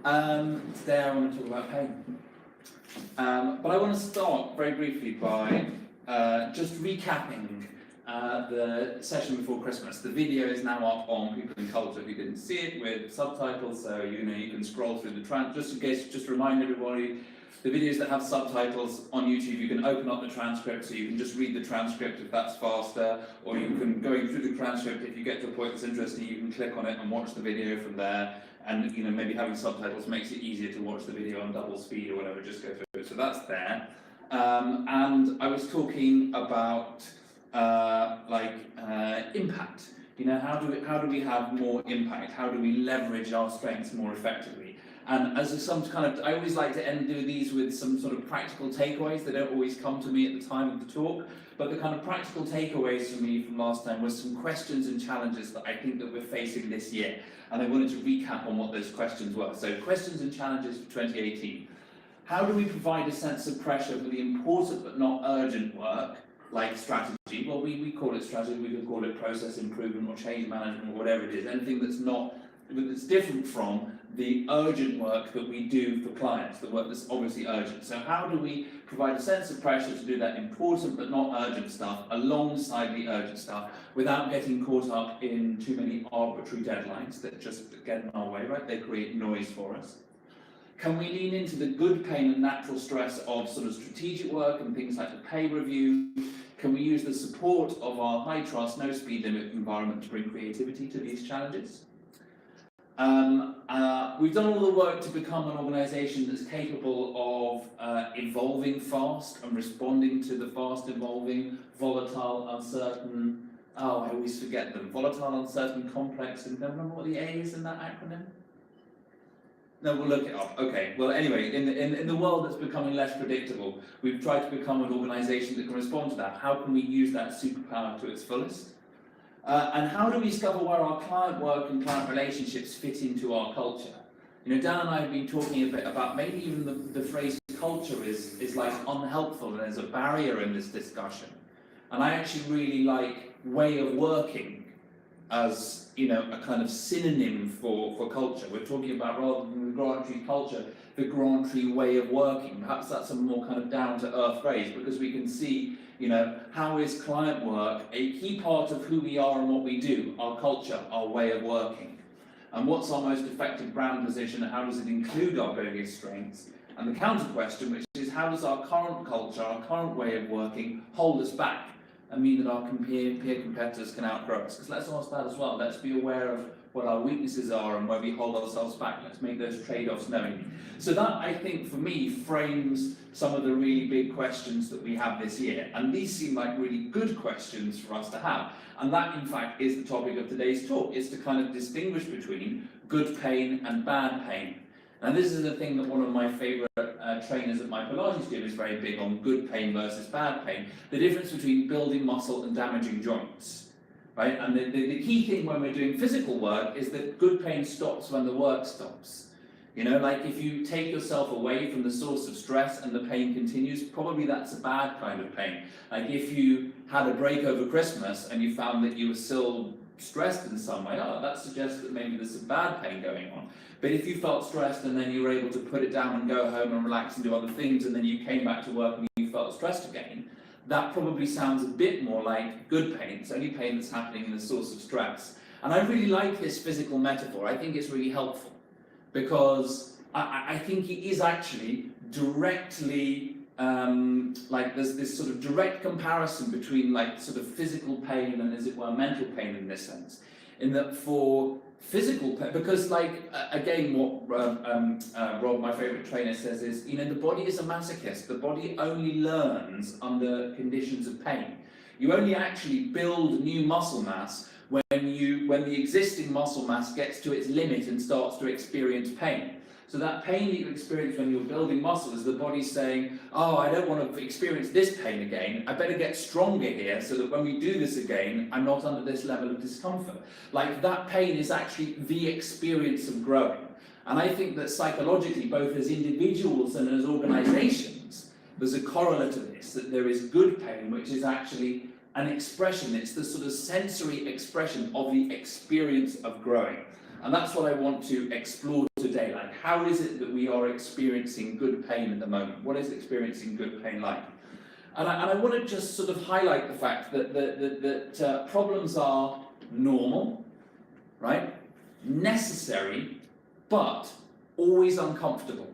Today I want to talk about pain. But I want to start very briefly by just recapping the session before Christmas. The video is now up on People in Culture who didn't see it with subtitles, so you can scroll through the just in case, just remind everybody, the videos that have subtitles on YouTube, you can open up the transcript, so you can just read the transcript if that's faster, or you can, going through the transcript, if you get to a point that's interesting, you can click on it and watch the video from there. And maybe having subtitles makes it easier to watch the video on double speed or whatever, just go through it. So that's there. And I was talking about impact. How do we have more impact? How do we leverage our strengths more effectively? And as some kind of, I always like to do these with some sort of practical takeaways. They don't always come to me at the time of the talk, but the kind of practical takeaways for me from last time was some questions and challenges that I think that we're facing this year. And I wanted to recap on what those questions were. So questions and challenges for 2018. How do we provide a sense of pressure for the important but not urgent work, like strategy? Well, we call it strategy, we can call it process improvement or change management or whatever it is. Anything that's different from the urgent work that we do for clients, the work that's obviously urgent. So how do we provide a sense of pressure to do that important but not urgent stuff alongside the urgent stuff without getting caught up in too many arbitrary deadlines that just get in our way, right? They create noise for us. Can we lean into the good pain and natural stress of sort of strategic work and things like the pay review? Can we use the support of our high trust, no speed limit environment to bring creativity to these challenges? We've done all the work to become an organisation that's capable of evolving fast and responding to the fast evolving, volatile, uncertain, I always forget them, volatile, uncertain, complex, and remember what the A is in that acronym? No, we'll look it up. Okay, well anyway, in the world that's becoming less predictable, we've tried to become an organisation that can respond to that. How can we use that superpower to its fullest? And how do we discover where our client work and client relationships fit into our culture? Dan and I have been talking a bit about maybe even the phrase culture is like unhelpful and there's a barrier in this discussion. And I actually really like way of working as a kind of synonym for culture. We're talking about, rather than the Grantry culture, the Grantry way of working. Perhaps that's a more kind of down-to-earth phrase, because we can see how is client work a key part of who we are and what we do, our culture, our way of working. And what's our most effective brand position, and how does it include our biggest strengths? And the counter question, which is how does our current culture, our current way of working, hold us back and mean that our peer competitors can outgrow us? Because let's ask that as well. Let's be aware of what our weaknesses are and where we hold ourselves back. Let's make those trade-offs knowingly. So that, I think, for me, frames some of the really big questions that we have this year. And these seem like really good questions for us to have. And that, in fact, is the topic of today's talk, is to kind of distinguish between good pain and bad pain. And this is a thing that one of my favourite trainers at my Pilates gym is very big on, good pain versus bad pain. The difference between building muscle and damaging joints. Right? And the key thing when we're doing physical work is that good pain stops when the work stops. Like if you take yourself away from the source of stress and the pain continues, probably that's a bad kind of pain. Like if you had a break over Christmas and you found that you were still stressed in some way, that suggests that maybe there's some bad pain going on. But if you felt stressed and then you were able to put it down and go home and relax and do other things, and then you came back to work and you felt stressed again, that probably sounds a bit more like good pain. It's only pain that's happening in the source of stress. And I really like this physical metaphor. I think it's really helpful because I think it is actually directly, there's this sort of direct comparison between sort of physical pain and, as it were, mental pain in this sense. In that for physical pain, because again, what Rob, my favourite trainer, says is, the body is a masochist. The body only learns under conditions of pain. You only actually build new muscle mass when the existing muscle mass gets to its limit and starts to experience pain. So that pain that you experience when you're building muscle is the body saying, I don't want to experience this pain again, I better get stronger here so that when we do this again, I'm not under this level of discomfort. That pain is actually the experience of growing. And I think that psychologically, both as individuals and as organisations, there's a correlate to this, that there is good pain, which is actually an expression, it's the sort of sensory expression of the experience of growing. And that's what I want to explore today. Like, how is it that we are experiencing good pain at the moment? What is experiencing good pain like? And I want to just sort of highlight the fact that problems are normal, right? Necessary, but always uncomfortable.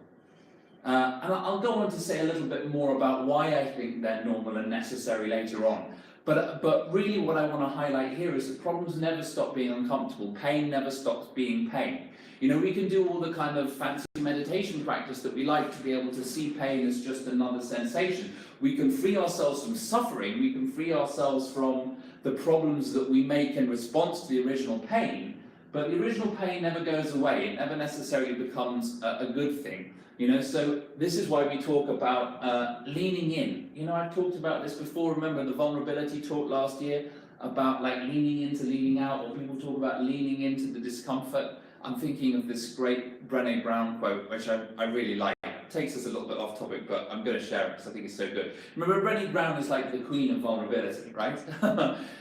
And I'll go on to say a little bit more about why I think they're normal and necessary later on. But really what I want to highlight here is that problems never stop being uncomfortable. Pain never stops being pain. You know, we can do all the kind of fancy meditation practice that we like to be able to see pain as just another sensation. We can free ourselves from suffering. We can free ourselves from the problems that we make in response to the original pain. But the original pain never goes away. It never necessarily becomes a good thing. You know, so this is why we talk about leaning in. You know, I've talked about this before. Remember the vulnerability talk last year about like leaning into leaning out, or people talk about leaning into the discomfort. I'm thinking of this great Brené Brown quote, which I really like. It takes us a little bit off topic, but I'm going to share it because I think it's so good. Remember, Brené Brown is like the queen of vulnerability, right?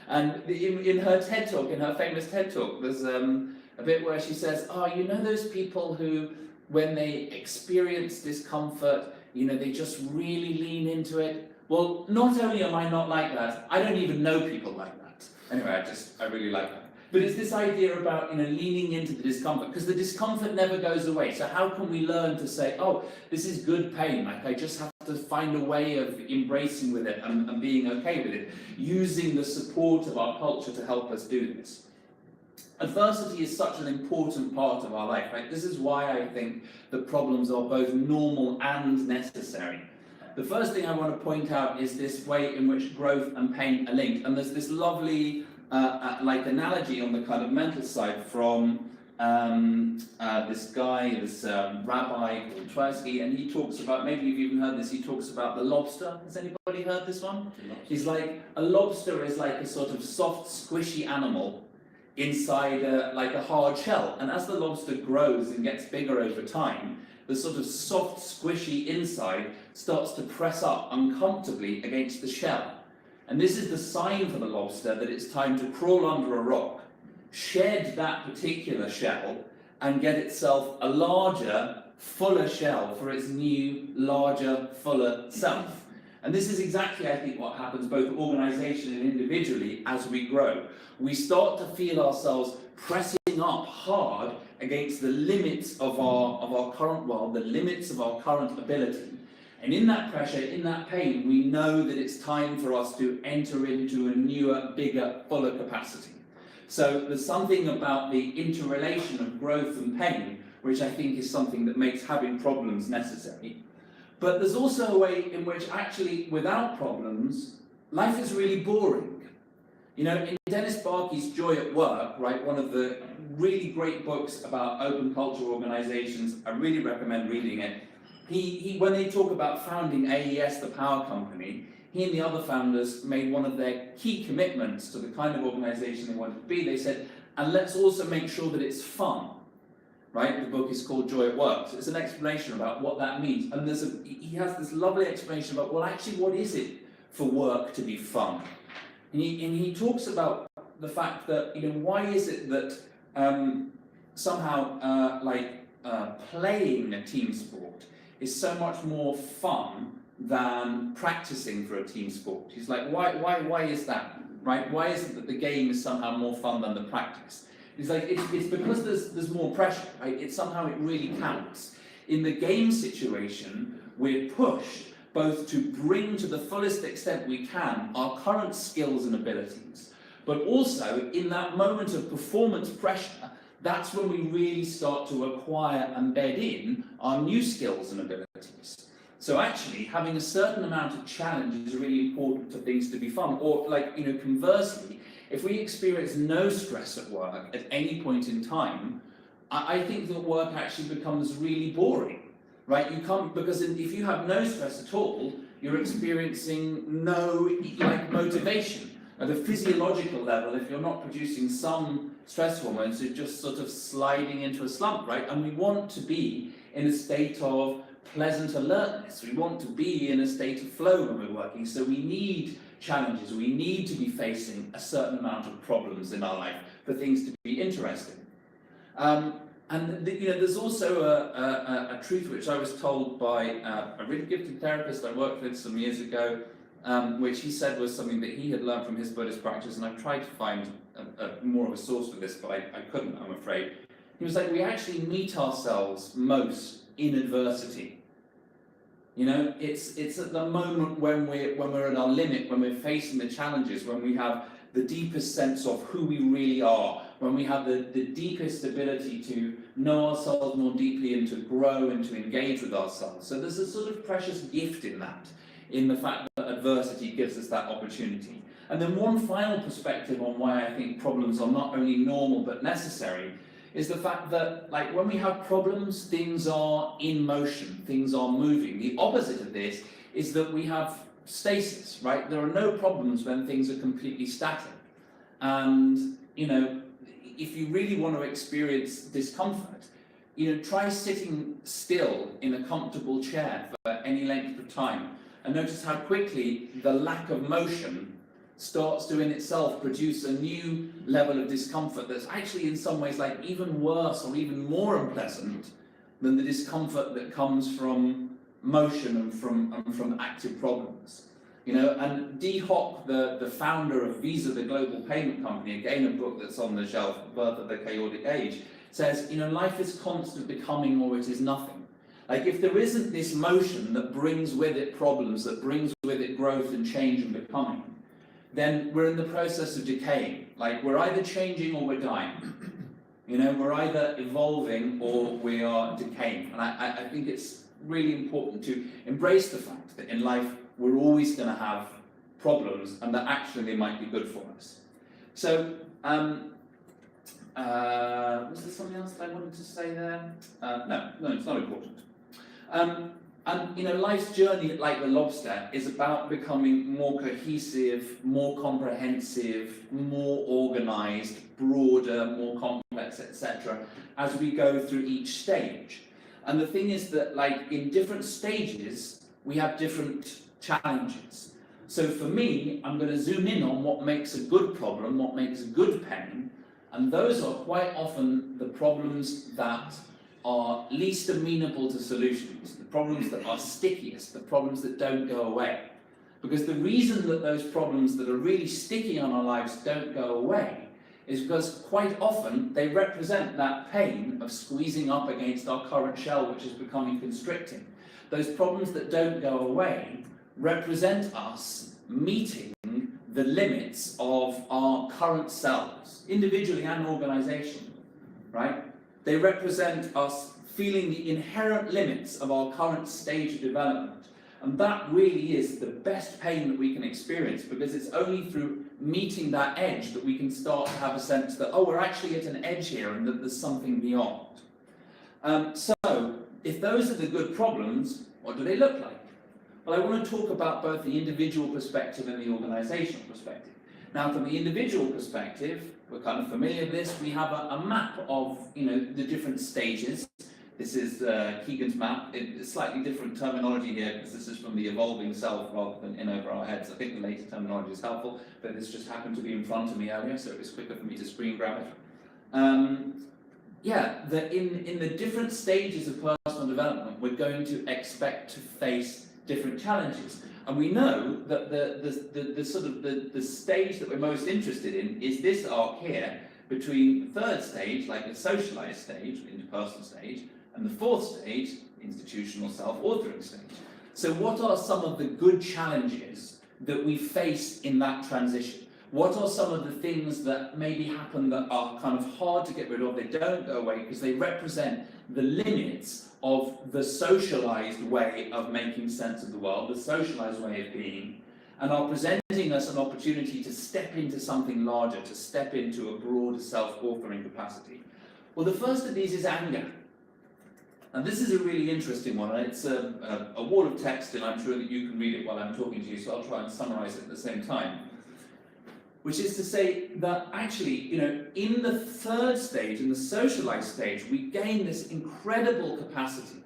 And in her TED talk, in her famous TED talk, there's a bit where she says, oh, you know those people who, when they experience discomfort, you know, they just really lean into it? Well, not only am I not like that, I don't even know people like that. Anyway, I really like that. But it's this idea about, you know, leaning into the discomfort, because the discomfort never goes away. So how can we learn to say, oh, this is good pain, like I just have to find a way of embracing with it and being okay with it, using the support of our culture to help us do this. Adversity is such an important part of our life, right? This is why I think that problems are both normal and necessary. The first thing I want to point out is this way in which growth and pain are linked. And there's this lovely like analogy on the kind of mental side from this guy, this rabbi called Twerski, and he talks about, maybe you've even heard this, he talks about the lobster. Has anybody heard this one? He's like, a lobster is like a sort of soft, squishy animal inside like a hard shell. And as the lobster grows and gets bigger over time, the sort of soft, squishy inside starts to press up uncomfortably against the shell. And this is the sign for the lobster that it's time to crawl under a rock, shed that particular shell, and get itself a larger, fuller shell for its new, larger, fuller self. And this is exactly, I think, what happens both organisationally and individually as we grow. We start to feel ourselves pressing up hard against the limits of our current world, the limits of our current ability. And in that pressure, in that pain, we know that it's time for us to enter into a newer, bigger, fuller capacity. So there's something about the interrelation of growth and pain, which I think is something that makes having problems necessary. But there's also a way in which actually, without problems, life is really boring. You know, in Dennis Barkey's Joy at Work, right, one of the really great books about open culture organizations, I really recommend reading it. When they talk about founding AES, the power company, he and the other founders made one of their key commitments to the kind of organization they wanted to be. They said, and let's also make sure that it's fun. Right? The book is called Joy at Work. So it's an explanation about what that means. And he has this lovely explanation about, well, actually, what is it for work to be fun? And he talks about the fact that, you know, why is it that somehow playing a team sport is so much more fun than practicing for a team sport? He's like, why is that? Right? Why is it that the game is somehow more fun than the practice? It's like, it's because there's more pressure, right? It really counts. In the game situation, we're pushed both to bring to the fullest extent we can our current skills and abilities, but also in that moment of performance pressure, that's when we really start to acquire and bed in our new skills and abilities. So actually, having a certain amount of challenge is really important for things to be fun. Or like, you know, conversely, if we experience no stress at work at any point in time, I think that work actually becomes really boring, right? You can't, because if you have no stress at all, you're experiencing no motivation. At a physiological level, if you're not producing some stress hormones, you're just sort of sliding into a slump, right? And we want to be in a state of pleasant alertness. We want to be in a state of flow when we're working. So we need challenges. We need to be facing a certain amount of problems in our life for things to be interesting. There's also a truth which I was told by a really gifted therapist I worked with some years ago, which he said was something that he had learned from his Buddhist practice, and I've tried to find more of a source for this, but I couldn't, I'm afraid. He was like, we actually meet ourselves most in adversity. You know, it's at the moment when we're at our limit, when we're facing the challenges, when we have the deepest sense of who we really are, when we have the deepest ability to know ourselves more deeply and to grow and to engage with ourselves. So there's a sort of precious gift in that, in the fact that adversity gives us that opportunity. And then one final perspective on why I think problems are not only normal but necessary is the fact that, like, when we have problems, things are in motion, things are moving. The opposite of this is that we have stasis, right? There are no problems when things are completely static. And, you know, if you really want to experience discomfort, you know, try sitting still in a comfortable chair for any length of time and notice how quickly the lack of motion starts to in itself produce a new level of discomfort that's actually in some ways like even worse or even more unpleasant than the discomfort that comes from motion and from active problems. You know, and Dee Hock, the founder of Visa, the global payment company, again a book that's on the shelf, Birth of the Chaotic Age, says, you know, life is constant becoming or it is nothing. Like, if there isn't this motion that brings with it problems, that brings with it growth and change and becoming, then we're in the process of decaying. Like, we're either changing or we're dying. You know, we're either evolving or we are decaying. And I think it's really important to embrace the fact that in life we're always going to have problems and that actually they might be good for us. So, was there something else that I wanted to say there? No, it's not important. And, you know, life's journey, like the lobster, is about becoming more cohesive, more comprehensive, more organized, broader, more complex, etc., as we go through each stage. And the thing is that, like, in different stages, we have different challenges. So for me, I'm going to zoom in on what makes a good problem, what makes good pain, and those are quite often the problems that are least amenable to solutions, the problems that are stickiest, the problems that don't go away. Because the reason that those problems that are really sticky on our lives don't go away is because quite often they represent that pain of squeezing up against our current shell, which is becoming constricting. Those problems that don't go away represent us meeting the limits of our current selves, individually and organizationally, right? They represent us feeling the inherent limits of our current stage of development. And that really is the best pain that we can experience, because it's only through meeting that edge that we can start to have a sense that, oh, we're actually at an edge here and that there's something beyond. So, if those are the good problems, what do they look like? Well, I want to talk about both the individual perspective and the organizational perspective. Now, from the individual perspective, we're kind of familiar with this. We have a map of, you know, the different stages. This is Kegan's map. It's slightly different terminology here because this is from the evolving self rather than in over our heads. I think the later terminology is helpful, but this just happened to be in front of me earlier, so it was quicker for me to screen grab it. In the different stages of personal development, we're going to expect to face different challenges. And we know that the stage that we're most interested in is this arc here between the third stage, like the socialized stage, interpersonal stage, and the fourth stage, institutional self-authoring stage. So what are some of the good challenges that we face in that transition? What are some of the things that maybe happen that are kind of hard to get rid of? They don't go away because they represent the limits of the socialized way of making sense of the world, the socialized way of being, and are presenting us an opportunity to step into something larger, to step into a broader self-authoring capacity. Well, the first of these is anger. And this is a really interesting one. It's a wall of text, and I'm sure that you can read it while I'm talking to you, so I'll try and summarize it at the same time. Which is to say that actually, you know, in the third stage, in the socialized stage, we gain this incredible capacity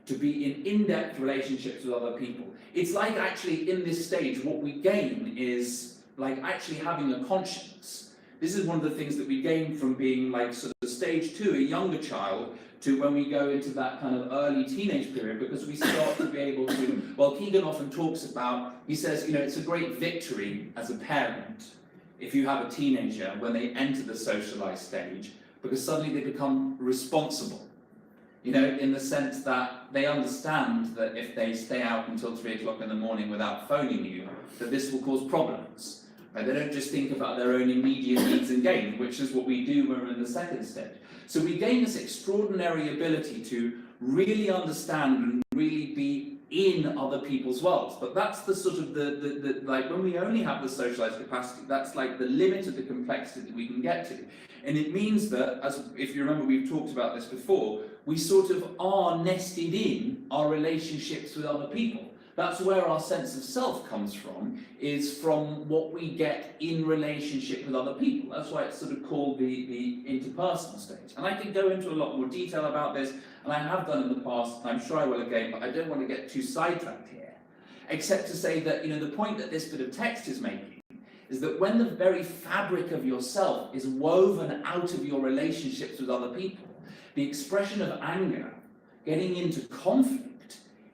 to be in in-depth relationships with other people. It's like actually in this stage, what we gain is like actually having a conscience. This is one of the things that we gain from being like sort of stage 2, a younger child, to when we go into that kind of early teenage period, because we start to be able to, well, Kegan often talks about, he says, you know, it's a great victory as a parent if you have a teenager when they enter the socialized stage, because suddenly they become responsible, you know, in the sense that they understand that if they stay out until 3 o'clock in the morning without phoning you, that this will cause problems. Right? They don't just think about their own immediate needs and gain, which is what we do when we're in the second stage. So we gain this extraordinary ability to really understand and really be in other people's worlds. But that's the sort of the like when we only have the socialized capacity, that's like the limit of the complexity that we can get to. And it means that, as if you remember we've talked about this before, we sort of are nested in our relationships with other people. That's where our sense of self comes from, is from what we get in relationship with other people. That's why it's sort of called the interpersonal stage. And I can go into a lot more detail about this, and I have done in the past, and I'm sure I will again, but I don't want to get too sidetracked here, except to say that, you know, the point that this bit of text is making is that when the very fabric of yourself is woven out of your relationships with other people, the expression of anger, getting into conflict,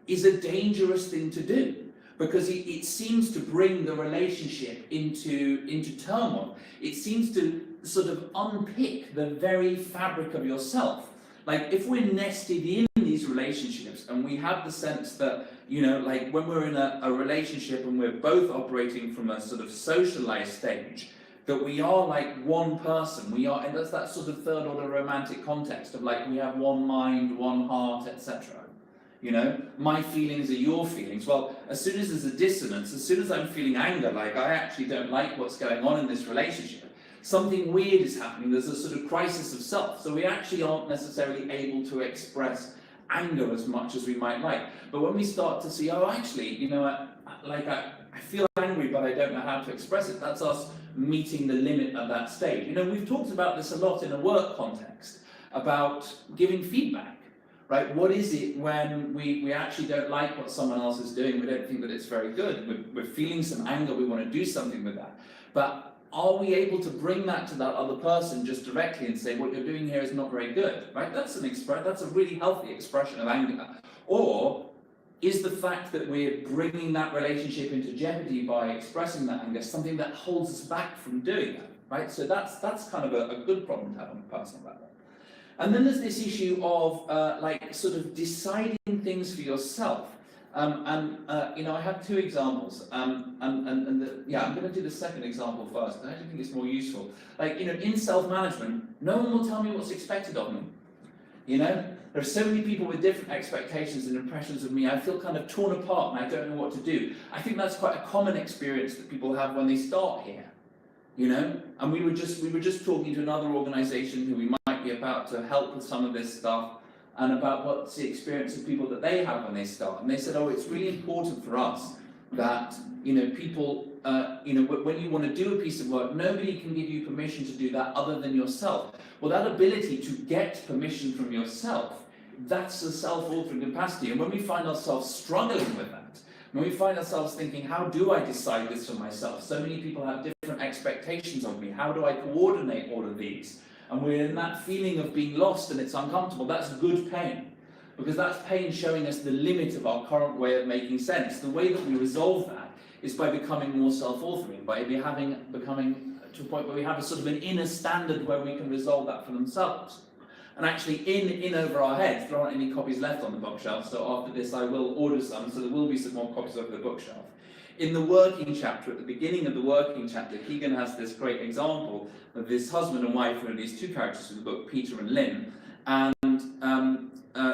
is a dangerous thing to do, because it seems to bring the relationship into turmoil. It seems to sort of unpick the very fabric of yourself. Like if we're nested in these relationships and we have the sense that, you know, like when we're in a relationship and we're both operating from a sort of socialized stage, that we are like one person, we are, and that's that sort of third order romantic context of like we have one mind, one heart, etc. You know, my feelings are your feelings. Well, as soon as there's a dissonance, as soon as I'm feeling anger, like I actually don't like what's going on in this relationship, something weird is happening. There's a sort of crisis of self. So we actually aren't necessarily able to express anger as much as we might like. But when we start to see, oh, actually, you know, I feel angry, but I don't know how to express it, that's us meeting the limit of that stage. You know, we've talked about this a lot in a work context, about giving feedback. Right? What is it when we actually don't like what someone else is doing? We don't think that it's very good. We're feeling some anger. We want to do something with that. But are we able to bring that to that other person just directly and say, what you're doing here is not very good? Right? That's a really healthy expression of anger. Or is the fact that we're bringing that relationship into jeopardy by expressing that anger something that holds us back from doing that? Right? So that's kind of a good problem to have on a personal level. And then there's this issue of like sort of deciding things for yourself. You know, I have two examples. I'm going to do the second example first. I actually think it's more useful. Like, you know, in self-management, no one will tell me what's expected of me. You know, there are so many people with different expectations and impressions of me. I feel kind of torn apart and I don't know what to do. I think that's quite a common experience that people have when they start here. You know, and we were just talking to another organisation who we might be about to help with some of this stuff, and about what's the experience of people that they have when they start. And they said, oh, it's really important for us that, you know, people, you know, when you want to do a piece of work, nobody can give you permission to do that other than yourself. Well, that ability to get permission from yourself, that's a self-authoring capacity. And when we find ourselves struggling with that, when we find ourselves thinking, how do I decide this for myself? So many people have different expectations of me. How do I coordinate all of these? And we're in that feeling of being lost and it's uncomfortable. That's good pain, because that's pain showing us the limit of our current way of making sense. The way that we resolve that is by becoming more self-authoring, by becoming to a point where we have a sort of an inner standard where we can resolve that for themselves. And actually, in over our heads, there aren't any copies left on the bookshelf, so after this I will order some, so there will be some more copies over the bookshelf. In the working chapter, at the beginning of the working chapter, Kegan has this great example of this husband and wife, who are these two characters in the book, Peter and Lynn, and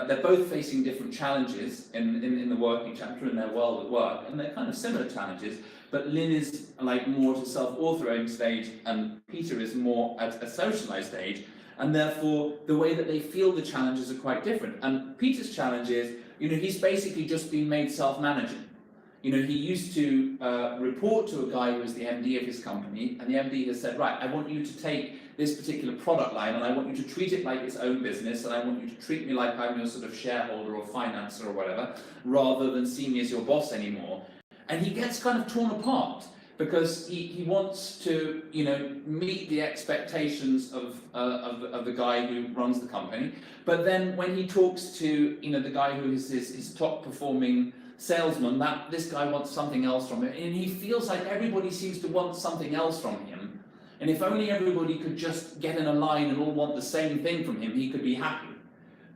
they're both facing different challenges in the working chapter in their world at work, and they're kind of similar challenges, but Lynn is like more to self-authoring stage, and Peter is more at a socialized stage. And therefore, the way that they feel the challenges are quite different. And Peter's challenge is, you know, he's basically just been made self-managing. You know, he used to report to a guy who was the MD of his company, and the MD has said, right, I want you to take this particular product line, and I want you to treat it like its own business, and I want you to treat me like I'm your sort of shareholder or financer or whatever, rather than see me as your boss anymore. And he gets kind of torn apart, because he wants to, you know, meet the expectations of the guy who runs the company. But then when he talks to, you know, the guy who is his top performing salesman, this guy wants something else from him, and he feels like everybody seems to want something else from him. And if only everybody could just get in a line and all want the same thing from him, he could be happy.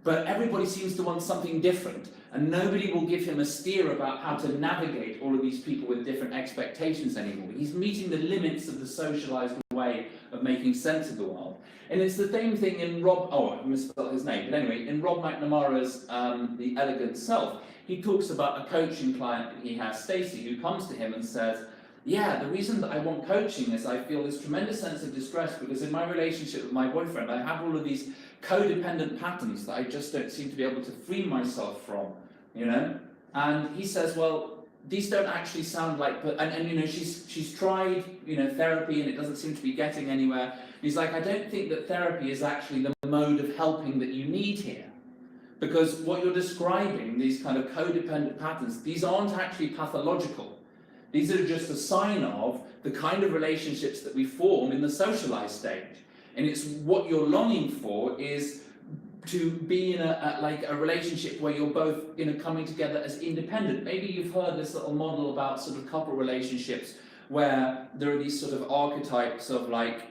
But everybody seems to want something different, and nobody will give him a steer about how to navigate all of these people with different expectations anymore. He's meeting the limits of the socialized way of making sense of the world. And it's the same thing in I misspelled his name, but anyway, in Rob McNamara's The Elegant Self, he talks about a coaching client that he has, Stacey, who comes to him and says, yeah, the reason that I want coaching is I feel this tremendous sense of distress because in my relationship with my boyfriend, I have all of these codependent patterns that I just don't seem to be able to free myself from, you know? And he says, well, these don't actually sound like, and you know, she's tried, you know, therapy and it doesn't seem to be getting anywhere. And he's like, I don't think that therapy is actually the mode of helping that you need here. Because what you're describing, these kind of codependent patterns, these aren't actually pathological. These are just a sign of the kind of relationships that we form in the socialized stage. And it's what you're longing for is to be in a relationship where you're both, you know, coming together as independent. Maybe you've heard this little model about sort of couple relationships where there are these sort of archetypes of like,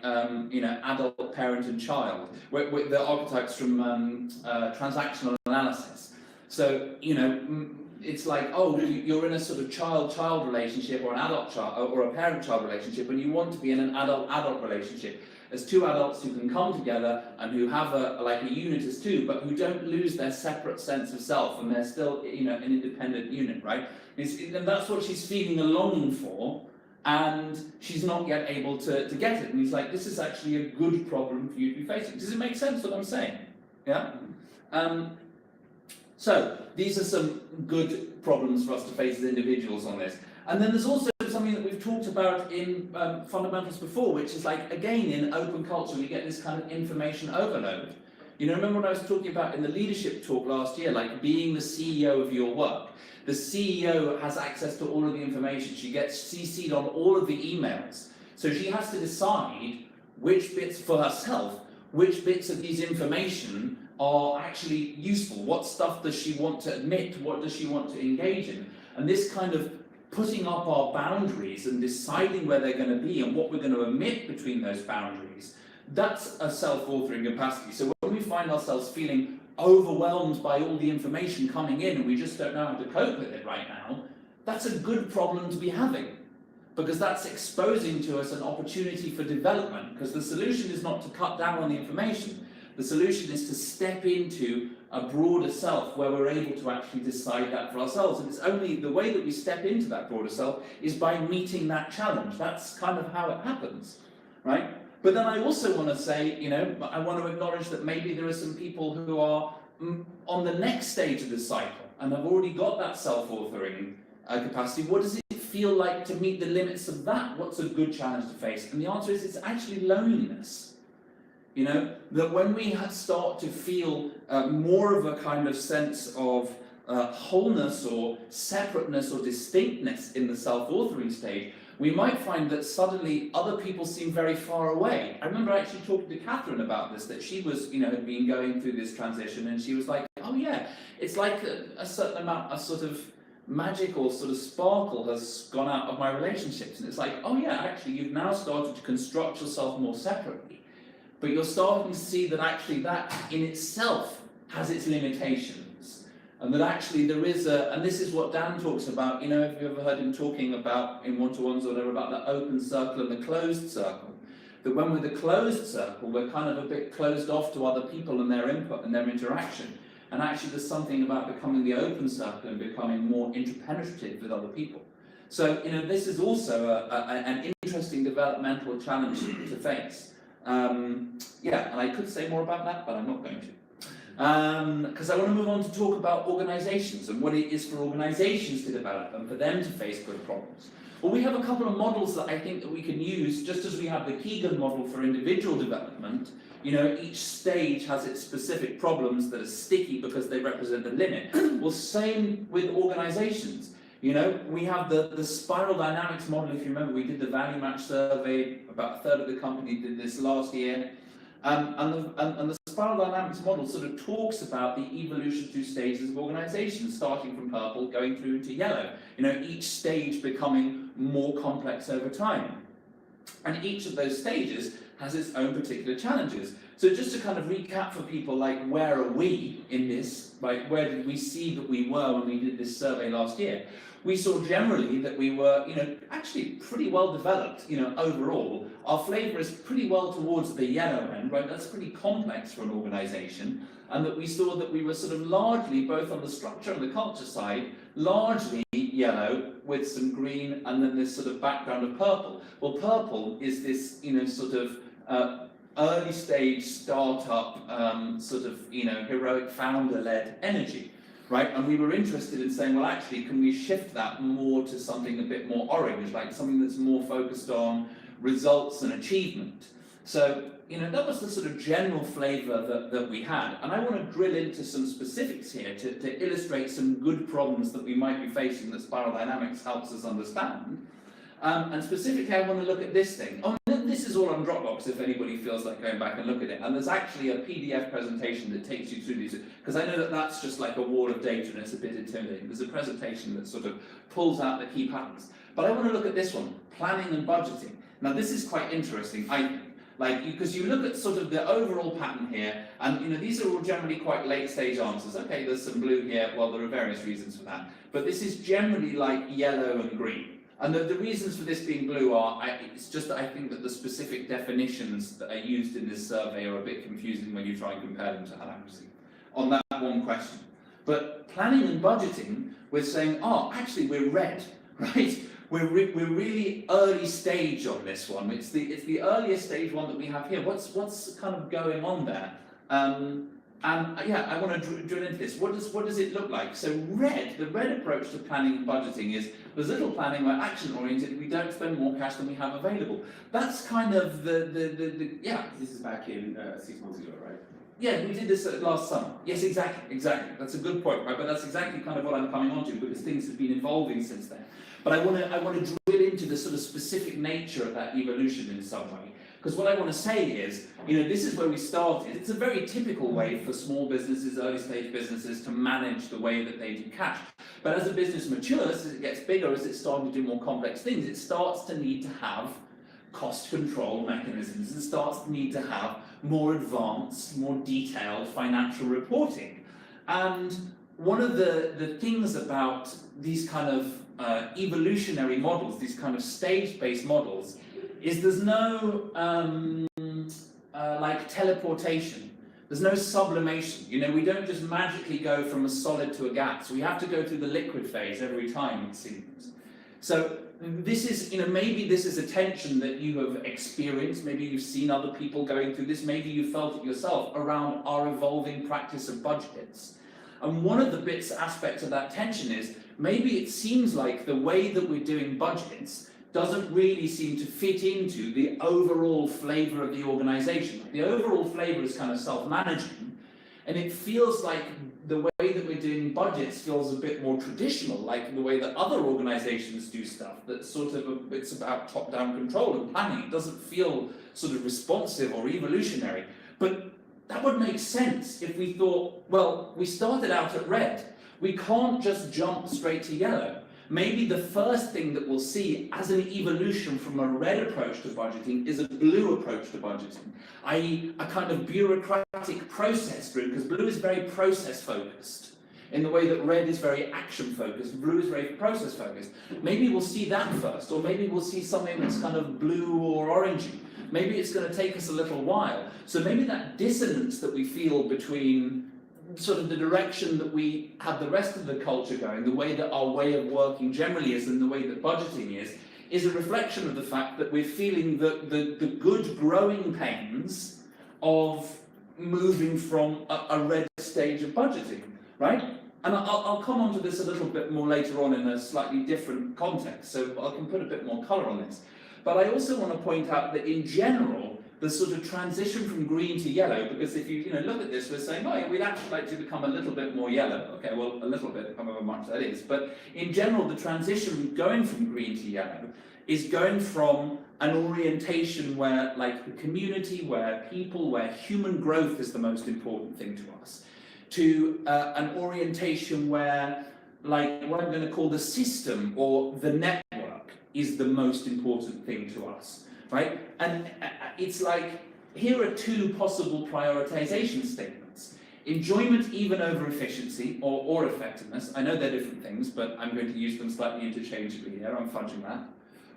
you know, adult, parent and child, where the archetypes from transactional analysis. So, you know, it's like, oh, you're in a sort of child-child relationship or an adult-child or a parent-child relationship, and you want to be in an adult-adult relationship as two adults who can come together and who have like a unit as two, but who don't lose their separate sense of self, and they're still, you know, an independent unit, right? And that's what she's feeling a longing for, and she's not yet able to get it. And he's like, this is actually a good problem for you to be facing. Does it make sense what I'm saying? Yeah? So, these are some good problems for us to face as individuals on this. And then there's also something that we've talked about in fundamentals before, which is like, again, in open culture, we get this kind of information overload. You know, remember what I was talking about in the leadership talk last year, like being the CEO of your work. The CEO has access to all of the information. She gets CC'd on all of the emails. So she has to decide which bits for herself, which bits of these information are actually useful. What stuff does she want to admit? What does she want to engage in? And this kind of putting up our boundaries and deciding where they're going to be and what we're going to omit between those boundaries, that's a self-authoring capacity. So when we find ourselves feeling overwhelmed by all the information coming in and we just don't know how to cope with it right now, that's a good problem to be having, because that's exposing to us an opportunity for development, because the solution is not to cut down on the information. The solution is to step into a broader self where we're able to actually decide that for ourselves. And it's only the way that we step into that broader self is by meeting that challenge. That's kind of how it happens, right? But then I also want to say, you know, I want to acknowledge that maybe there are some people who are on the next stage of the cycle and have already got that self-authoring capacity. What does it feel like to meet the limits of that? What's a good challenge to face? And the answer is it's actually loneliness. You know, that when we start to feel more of a kind of sense of wholeness or separateness or distinctness in the self-authoring stage, we might find that suddenly other people seem very far away. I remember actually talking to Catherine about this, that she was, you know, had been going through this transition, and she was like, oh yeah, it's like a certain amount, a sort of magic or sort of sparkle has gone out of my relationships. And it's like, oh yeah, actually you've now started to construct yourself more separately. But you're starting to see that actually that in itself has its limitations. And that actually there is and this is what Dan talks about, you know, if you've ever heard him talking about in one-to-ones or whatever, about the open circle and the closed circle. That when we're the closed circle, we're kind of a bit closed off to other people and their input and their interaction. And actually there's something about becoming the open circle and becoming more interpenetrative with other people. So, you know, this is also an interesting developmental challenge to face. Yeah, and I could say more about that, but I'm not going to. Because I want to move on to talk about organizations and what it is for organizations to develop and for them to face good problems. Well, we have a couple of models that I think that we can use, just as we have the Kegan model for individual development. You know, each stage has its specific problems that are sticky because they represent the limit. Well, same with organizations. You know, we have the spiral dynamics model. If you remember, we did the value match survey, about a third of the company did this last year. And the spiral dynamics model sort of talks about the evolution through stages of organization, starting from purple, going through to yellow. You know, each stage becoming more complex over time. And each of those stages has its own particular challenges. So just to kind of recap for people, like, where are we in this? Like, where did we see that we were when we did this survey last year? We saw generally that we were, you know, actually pretty well developed, you know, overall. Our flavour is pretty well towards the yellow end, right? That's pretty complex for an organisation. And that we saw that we were sort of largely, both on the structure and the culture side, largely yellow with some green and then this sort of background of purple. Well, purple is this, you know, sort of early stage startup, sort of, you know, heroic founder-led energy. Right, and we were interested in saying, well, actually, can we shift that more to something a bit more orange, like something that's more focused on results and achievement? So, you know, that was the sort of general flavour that we had. And I want to drill into some specifics here to illustrate some good problems that we might be facing that spiral dynamics helps us understand. And specifically, I want to look at this thing. Oh, this is all on Dropbox if anybody feels like going back and look at it. And there's actually a PDF presentation that takes you through these, because I know that that's just like a wall of data and it's a bit intimidating. There's a presentation that sort of pulls out the key patterns. But I want to look at this one, planning and budgeting. Now, this is quite interesting, I think. Like, because you look at sort of the overall pattern here, and you know, these are all generally quite late stage answers. Okay, there's some blue here, well, there are various reasons for that. But this is generally like yellow and green. And the reasons for this being blue are, it's just that I think that the specific definitions that are used in this survey are a bit confusing when you try and compare them to accuracy on that one question. But planning and budgeting, we're saying, oh, actually we're red, right? We're really early stage on this one. It's the earliest stage one that we have here. What's kind of going on there? And yeah, I want to drill into this. What does it look like? So the red approach to planning and budgeting is there's little planning, we're action oriented, we don't spend more cash than we have available. That's kind of the yeah. This is back in 6 months ago, right? Yeah, we did this last summer. Yes, exactly. That's a good point, right? But that's exactly kind of what I'm coming on to, because things have been evolving since then. But I want to drill into the sort of specific nature of that evolution in some way. Because what I want to say is, you know, this is where we started. It's a very typical way for small businesses, early stage businesses to manage the way that they do cash. But as a business matures, as it gets bigger, as it's starting to do more complex things, it starts to need to have cost control mechanisms. It starts to need to have more advanced, more detailed financial reporting. And one of the things about these kind of evolutionary models, these kind of stage-based models, is there's no like teleportation. There's no sublimation. You know, we don't just magically go from a solid to a gas. We have to go through the liquid phase every time, it seems. So this is, you know, maybe this is a tension that you have experienced. Maybe you've seen other people going through this. Maybe you felt it yourself around our evolving practice of budgets. And one of the aspects of that tension is maybe it seems like the way that we're doing budgets doesn't really seem to fit into the overall flavour of the organisation. The overall flavour is kind of self-managing, and it feels like the way that we're doing budgets feels a bit more traditional, like the way that other organisations do stuff, that's sort of it's about top-down control and planning. It doesn't feel sort of responsive or evolutionary. But that would make sense if we thought, well, we started out at red. We can't just jump straight to yellow. Maybe the first thing that we'll see as an evolution from a red approach to budgeting is a blue approach to budgeting, i.e. a kind of bureaucratic process driven, because blue is very process focused in the way that red is very action focused, blue is very process focused. Maybe we'll see that first, or maybe we'll see something that's kind of blue or orangey. Maybe it's going to take us a little while. So maybe that dissonance that we feel between sort of the direction that we have the rest of the culture going, the way that our way of working generally is and the way that budgeting is a reflection of the fact that we're feeling the good growing pains of moving from a red stage of budgeting, right? And I'll come on to this a little bit more later on in a slightly different context, so I can put a bit more colour on this. But I also want to point out that in general, the sort of transition from green to yellow, because if you look at this, we're saying, oh yeah, we'd actually like to become a little bit more yellow. Okay, well, a little bit, however much that is. But in general, the transition going from green to yellow is going from an orientation where, like, the community, where people, where human growth is the most important thing to us, to an orientation where, like, what I'm going to call the system or the network is the most important thing to us. Right? And it's like, here are two possible prioritization statements. Enjoyment even over efficiency or effectiveness. I know they're different things, but I'm going to use them slightly interchangeably here. I'm fudging that.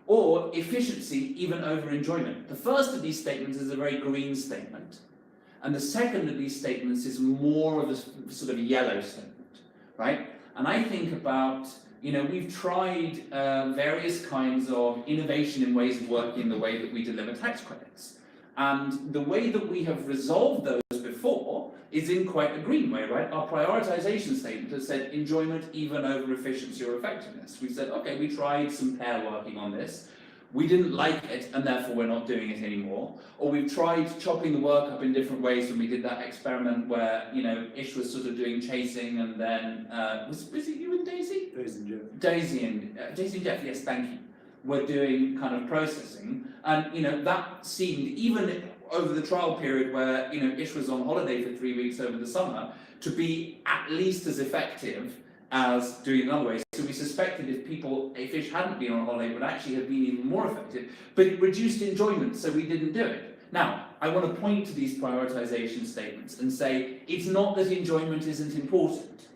Or efficiency even over enjoyment. The first of these statements is a very green statement. And the second of these statements is more of a sort of yellow statement. Right? And I think about, we've tried various kinds of innovation in ways of working in the way that we deliver tax credits. And the way that we have resolved those before is in quite a green way, right? Our prioritization statement has said enjoyment even over efficiency or effectiveness. We said, okay, we tried some pair working on this. We didn't like it, and therefore we're not doing it anymore. Or we've tried chopping the work up in different ways when we did that experiment where, Ish was sort of doing chasing, and then, was it you and Daisy? Daisy and Jeff. Daisy and Jeff, yes, thank you, were doing kind of processing. And, that seemed, even over the trial period where, Ish was on holiday for 3 weeks over the summer, to be at least as effective as doing it another way. So we suspected if Ish hadn't been on holiday, it would actually have been even more effective, but it reduced enjoyment, so we didn't do it. Now, I want to point to these prioritization statements and say, it's not that enjoyment isn't important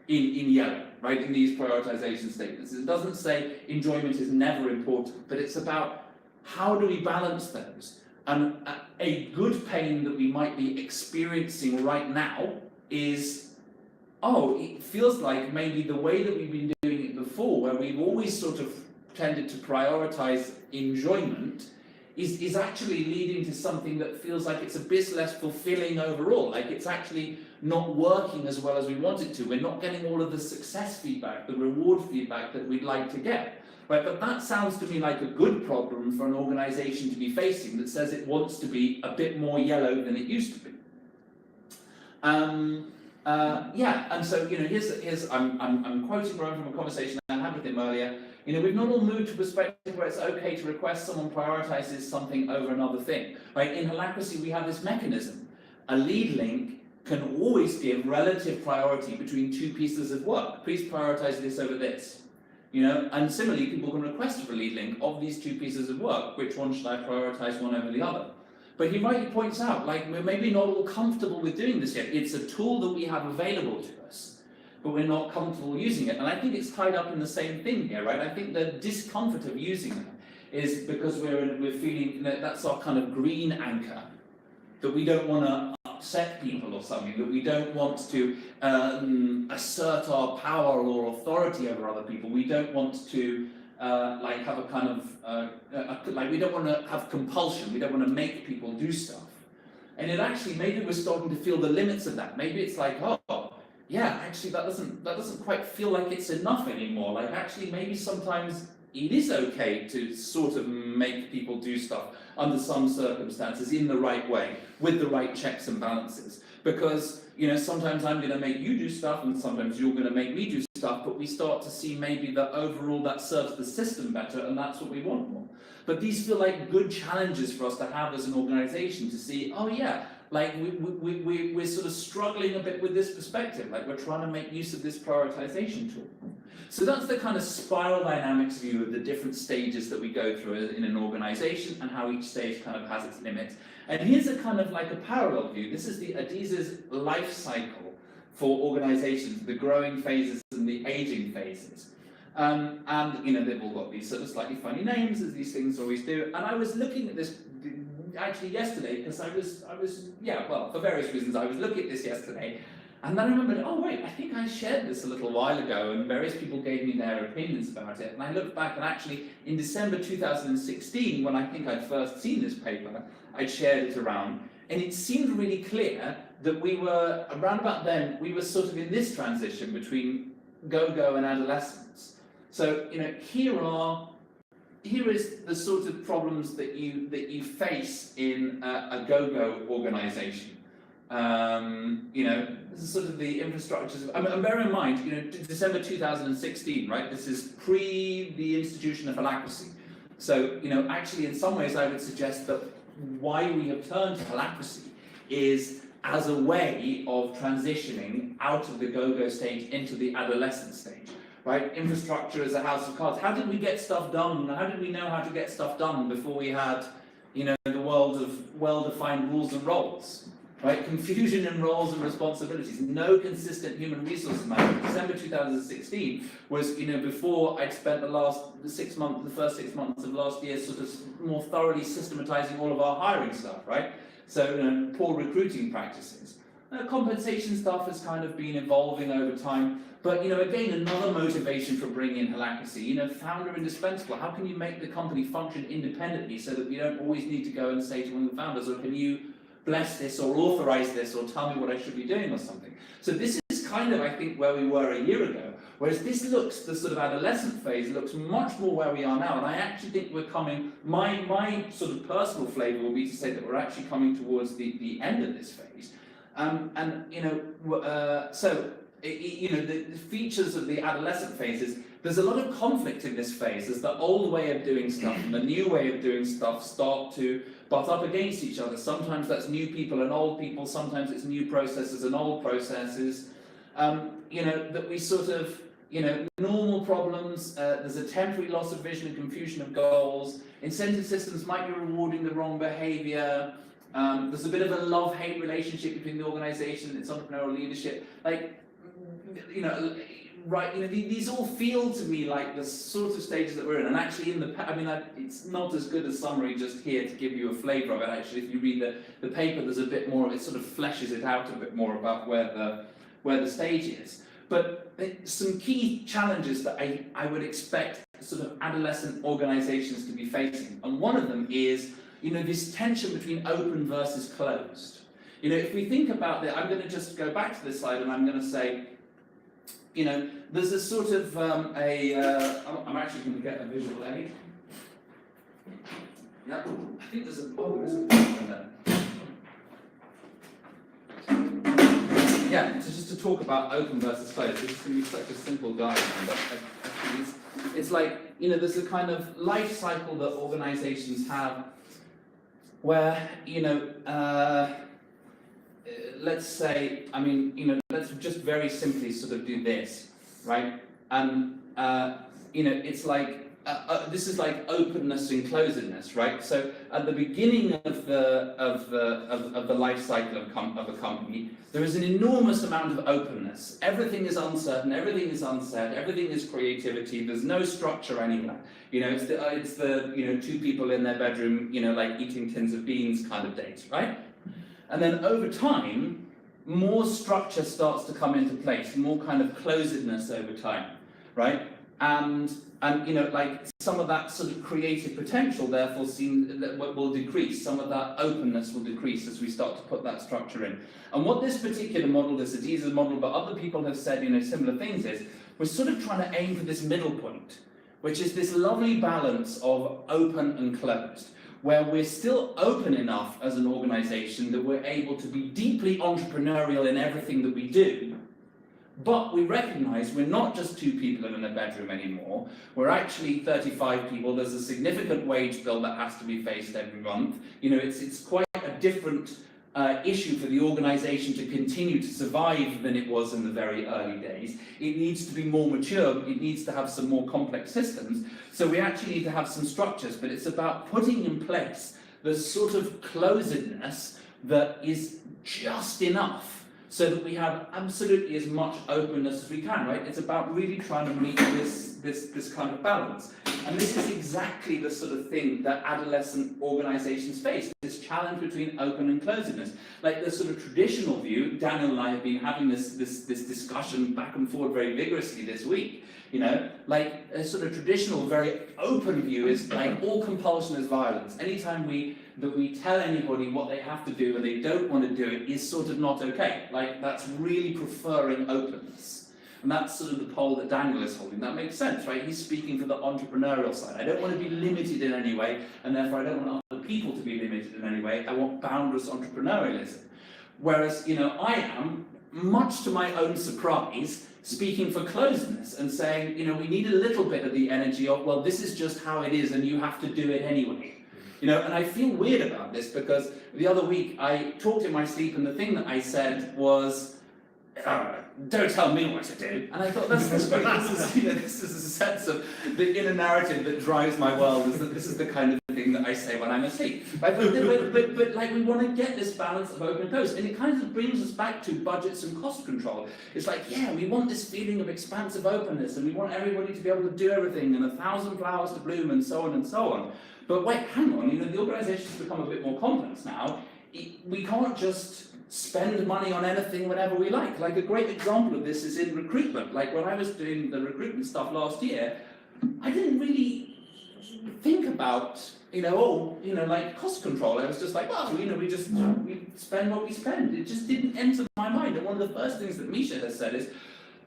in yellow, right, in these prioritization statements. It doesn't say enjoyment is never important, but it's about how do we balance those. And a good pain that we might be experiencing right now is, it feels like maybe the way that we've been doing it before, where we've always sort of tended to prioritize enjoyment, is actually leading to something that feels like it's a bit less fulfilling overall. Like it's actually not working as well as we want it to. We're not getting all of the success feedback, the reward feedback that we'd like to get. Right? But that sounds to me like a good problem for an organization to be facing that says it wants to be a bit more yellow than it used to be. And so here's I'm quoting Ron from a conversation I had with him earlier. We've not all moved to a perspective where it's okay to request someone prioritizes something over another thing. Right? In Holacracy, we have this mechanism. A lead link can always give relative priority between two pieces of work. Please prioritize this over this. And similarly, people can request for a lead link of these two pieces of work. Which one should I prioritize one over the other? But he rightly points out, like, we're maybe not all comfortable with doing this yet. It's a tool that we have available to us, but we're not comfortable using it. And I think it's tied up in the same thing here, right? I think the discomfort of using it is because we're feeling that that's our kind of green anchor, that we don't want to upset people or something, that we don't want to assert our power or authority over other people. We don't want to have a kind of, we don't want to have compulsion, we don't want to make people do stuff. And it actually, maybe we're starting to feel the limits of that. Maybe it's like, yeah, actually that doesn't quite feel like it's enough anymore. Like actually maybe sometimes it is okay to sort of make people do stuff under some circumstances in the right way, with the right checks and balances. Because, sometimes I'm going to make you do stuff and sometimes you're going to make me do stuff, but we start to see maybe that overall that serves the system better and that's what we want more. But these feel like good challenges for us to have as an organization to see, like we're sort of struggling a bit with this perspective, like we're trying to make use of this prioritization tool. So that's the kind of spiral dynamics view of the different stages that we go through in an organization and how each stage kind of has its limits. And here's a kind of like a parallel view. This is the Adizes life cycle for organizations, the growing phases and the aging phases. And they've all got these sort of slightly funny names, as these things always do. And I was looking at this actually yesterday, because I was for various reasons, I was looking at this yesterday. And then I remembered, I think I shared this a little while ago, and various people gave me their opinions about it. And I looked back, and actually, in December 2016, when I think I'd first seen this paper, I'd shared it around, and it seemed really clear that we were, around about then, we were sort of in this transition between go-go and adolescence. So, here are here is the sort of problems that you face in a go-go organisation. This is sort of the infrastructures. And bear in mind, December 2016, right? This is pre the institution of holacracy. So, actually, in some ways, I would suggest that why we have turned to holacracy is as a way of transitioning out of the go-go stage into the adolescent stage, right? Infrastructure is a house of cards. How did we get stuff done? How did we know how to get stuff done before we had, the world of well-defined rules and roles, right? Confusion in roles and responsibilities. No consistent human resources management. December 2016 was, before I'd spent the first 6 months of last year sort of more thoroughly systematizing all of our hiring stuff, right? So, poor recruiting practices. Compensation stuff has kind of been evolving over time. But, again, another motivation for bringing in holacracy, founder indispensable. How can you make the company function independently so that we don't always need to go and say to one of the founders, or can you bless this or authorize this or tell me what I should be doing or something? So this is kind of, I think, where we were a year ago. Whereas this looks, the sort of adolescent phase looks much more where we are now. And I actually think we're coming, my sort of personal flavour will be to say that we're actually coming towards the end of this phase. The features of the adolescent phases, there's a lot of conflict in this phase as the old way of doing stuff and the new way of doing stuff start to butt up against each other. Sometimes that's new people and old people, sometimes it's new processes and old processes. That we sort of, normal problems, there's a temporary loss of vision and confusion of goals, incentive systems might be rewarding the wrong behaviour, there's a bit of a love-hate relationship between the organisation and its entrepreneurial leadership. These all feel to me like the sort of stages that we're in. And actually, it's not as good a summary just here to give you a flavour of it. Actually, if you read the paper, there's a bit more of it, sort of fleshes it out a bit more about where the stage is. But some key challenges that I would expect sort of adolescent organisations to be facing. And one of them is, this tension between open versus closed. If we think about that, I'm going to just go back to this slide and I'm going to say, there's a sort of I'm actually going to get a visual aid. Yeah, I think there's just to talk about open versus closed. This is going to be such a simple diagram, but actually it's like, there's a kind of life cycle that organizations have where, let's say, let's just very simply sort of do this, right? It's like, this is like openness and closedness, right? So at the beginning of the life cycle of a company, there is an enormous amount of openness. Everything is uncertain, everything is unsaid, everything is creativity. There's no structure anywhere. It's the two people in their bedroom, like eating tins of beans kind of date, right? And then over time, more structure starts to come into place, more kind of closedness over time, right? And like some of that sort of creative potential therefore will decrease. Some of that openness will decrease as we start to put that structure in. And what this particular model, this Adizes model, but other people have said, similar things is, we're sort of trying to aim for this middle point, which is this lovely balance of open and closed, where we're still open enough as an organisation that we're able to be deeply entrepreneurial in everything that we do, but we recognise we're not just two people in a bedroom anymore, we're actually 35 people, there's a significant wage bill that has to be faced every month. It's quite a different issue for the organisation to continue to survive than it was in the very early days. It needs to be more mature, it needs to have some more complex systems, so we actually need to have some structures, but it's about putting in place the sort of closedness that is just enough so that we have absolutely as much openness as we can, right? It's about really trying to meet this kind of balance. And this is exactly the sort of thing that adolescent organisations face, this challenge between open and closedness. Like the sort of traditional view, Daniel and I have been having this discussion back and forward very vigorously this week, like a sort of traditional, very open view is like all compulsion is violence. Anytime we tell anybody what they have to do and they don't want to do it is sort of not okay. Like that's really preferring openness. And that's sort of the pole that Daniel is holding. That makes sense, right? He's speaking for the entrepreneurial side. I don't want to be limited in any way, and therefore I don't want other people to be limited in any way. I want boundless entrepreneurialism. Whereas, I am, much to my own surprise, speaking for closeness and saying, we need a little bit of the energy of, well, this is just how it is and you have to do it anyway. And I feel weird about this because the other week I talked in my sleep and the thing that I said was, don't tell me what to do. And I thought, that's great. This is a sense of the inner narrative that drives my world, is that this is the kind of thing that I say when I'm asleep. But we want to get this balance of open and close. And it kind of brings us back to budgets and cost control. It's like, we want this feeling of expansive openness and we want everybody to be able to do everything and 1,000 flowers to bloom and so on and so on. But wait, hang on, the organisation's become a bit more complex now. We can't just spend money on anything whenever we like. Like a great example of this is in recruitment. Like when I was doing the recruitment stuff last year, I didn't really think about, like cost control. I was just like, well, we spend what we spend. It just didn't enter my mind. And one of the first things that Misha has said is,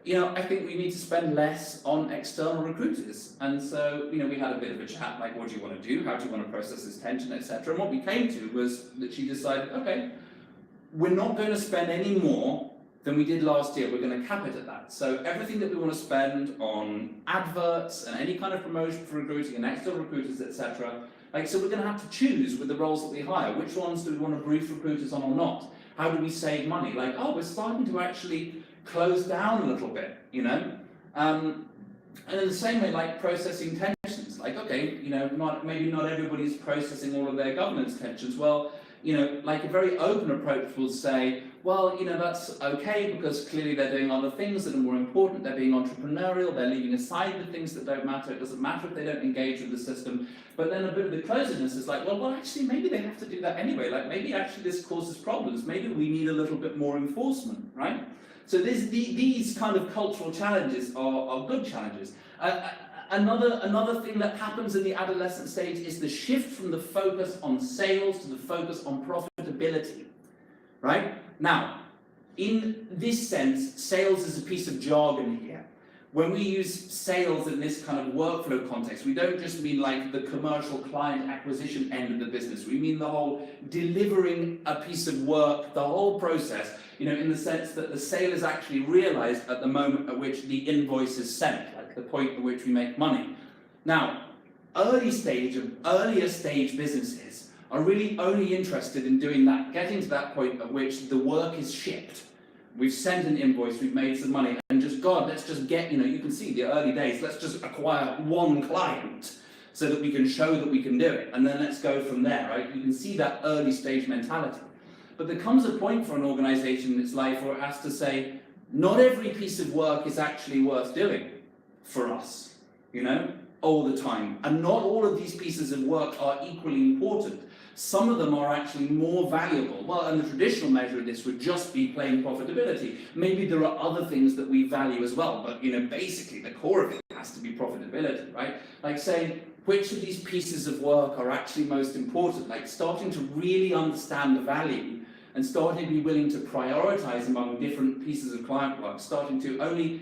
I think we need to spend less on external recruiters. And so, we had a bit of a chat, like, what do you want to do? How do you want to process this tension, etc. And what we came to was that she decided, okay, we're not going to spend any more than we did last year. We're going to cap it at that. So everything that we want to spend on adverts and any kind of promotion for recruiting and external recruiters, etc. So we're going to have to choose with the roles that we hire. Which ones do we want to brief recruiters on or not? How do we save money? We're starting to actually close down a little bit, And in the same way, like processing tensions. Okay, maybe not everybody's processing all of their governance tensions. Well, like a very open approach will say, well, that's okay because clearly they're doing other things that are more important, they're being entrepreneurial, they're leaving aside the things that don't matter, it doesn't matter if they don't engage with the system. But then a bit of the closeness is like, well, actually, maybe they have to do that anyway. Maybe actually this causes problems. Maybe we need a little bit more enforcement, right? So these kind of cultural challenges are good challenges. Another thing that happens in the adolescent stage is the shift from the focus on sales to the focus on profitability, right? Now, in this sense, sales is a piece of jargon here. When we use sales in this kind of workflow context, we don't just mean like the commercial client acquisition end of the business. We mean the whole delivering a piece of work, the whole process, in the sense that the sale is actually realized at the moment at which the invoice is sent, the point at which we make money. Now, earlier stage businesses are really only interested in doing that, getting to that point at which the work is shipped. We've sent an invoice, we've made some money, and let's just get, you can see the early days, let's just acquire one client so that we can show that we can do it, and then let's go from there, right? You can see that early stage mentality. But there comes a point for an organization in its life where it has to say, not every piece of work is actually worth doing for us, all the time. And not all of these pieces of work are equally important. Some of them are actually more valuable. Well, and the traditional measure of this would just be plain profitability. Maybe there are other things that we value as well, but basically the core of it has to be profitability, right? Like saying, which of these pieces of work are actually most important? Like starting to really understand the value and starting to be willing to prioritize among different pieces of client work, starting to only,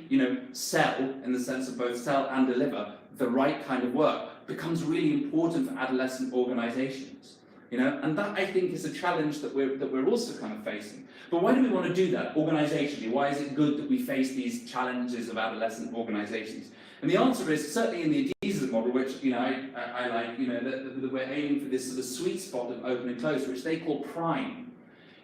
sell, in the sense of both sell and deliver, the right kind of work, becomes really important for adolescent organizations. And that, I think, is a challenge that we're also kind of facing. But why do we want to do that organizationally? Why is it good that we face these challenges of adolescent organizations? And the answer is, certainly in the Adizes model, which, I like, that we're aiming for this sort of sweet spot of open and close, which they call prime.